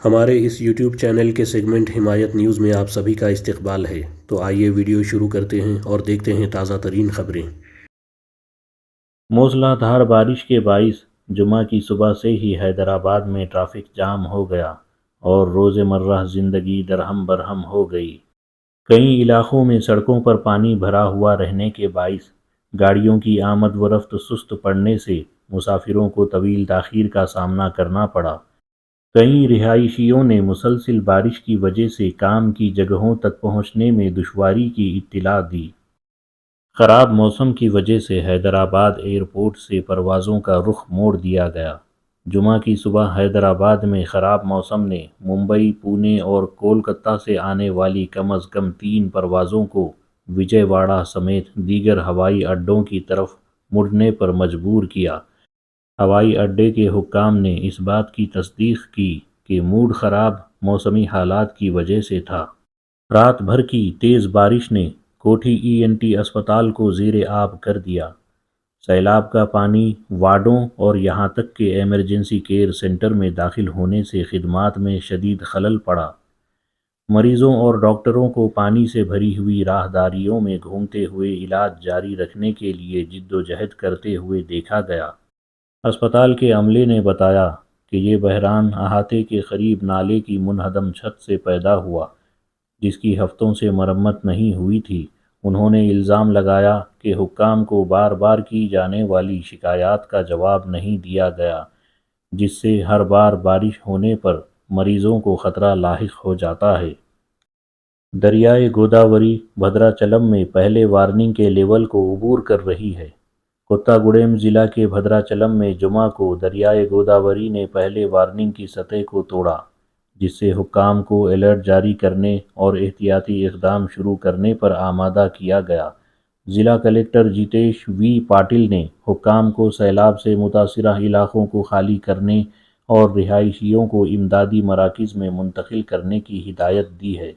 ہمارے اس YouTube channel کے segment حمایت نیوز میں آپ سبھی کا استقبال ہے۔ تو آئیے ویڈیو شروع کرتے ہیں اور دیکھتے ہیں تازہ ترین خبریں۔ موسلا دھار بارش کے باعث جمعہ کی صبح سے ہی حیدرآباد میں ٹریفک جام ہو گیا اور روزمرہ زندگی درہم برہم ہو گئی۔ کئی علاقوں میں سڑکوں پر پانی بھرا ہوا رہنے کے باعث گاڑیوں کی آمد و رفت سست پڑنے سے مسافروں کو طویل تاخیر کا سامنا کرنا پڑا۔ کئی رہائشیوں نے مسلسل بارش کی وجہ سے کام کی جگہوں تک پہنچنے میں دشواری کی اطلاع دی۔ خراب موسم کی وجہ سے حیدرآباد ایئرپورٹ سے پروازوں کا رخ موڑ دیا گیا۔ جمعہ کی صبح حیدرآباد میں خراب موسم نے ممبئی، پونے اور کولکتہ سے آنے والی کم از کم 3 پروازوں کو وجے واڑہ سمیت دیگر ہوائی اڈوں کی طرف مڑنے پر مجبور کیا۔ ہوائی اڈے کے حکام نے اس بات کی تصدیق کی کہ موڈ خراب موسمی حالات کی وجہ سے تھا۔ رات بھر کی تیز بارش نے کوٹھی ENT اسپتال کو زیر آب کر دیا۔ سیلاب کا پانی وارڈوں اور یہاں تک کہ ایمرجنسی کیئر سینٹر میں داخل ہونے سے خدمات میں شدید خلل پڑا۔ مریضوں اور ڈاکٹروں کو پانی سے بھری ہوئی راہداریوں میں گھومتے ہوئے علاج جاری رکھنے کے لیے جدوجہد کرتے ہوئے دیکھا گیا۔ اسپتال کے عملے نے بتایا کہ یہ بحران احاطے کے قریب نالے کی منہدم چھت سے پیدا ہوا، جس کی ہفتوں سے مرمت نہیں ہوئی تھی۔ انہوں نے الزام لگایا کہ حکام کو بار بار کی جانے والی شکایات کا جواب نہیں دیا گیا، جس سے ہر بار بارش ہونے پر مریضوں کو خطرہ لاحق ہو جاتا ہے۔ دریائے گوداوری بھدراچلم میں پہلے وارننگ کے لیول کو عبور کر رہی ہے۔ کوتاگوڑیم ضلع کے بھدراچلم میں جمعہ کو دریائے گوداوری نے پہلے وارننگ کی سطح کو توڑا، جس سے حکام کو الرٹ جاری کرنے اور احتیاطی اقدام شروع کرنے پر آمادہ کیا گیا۔ ضلع کلکٹر جیتیش وی پاٹل نے حکام کو سیلاب سے متاثرہ علاقوں کو خالی کرنے اور رہائشیوں کو امدادی مراکز میں منتقل کرنے کی ہدایت دی ہے۔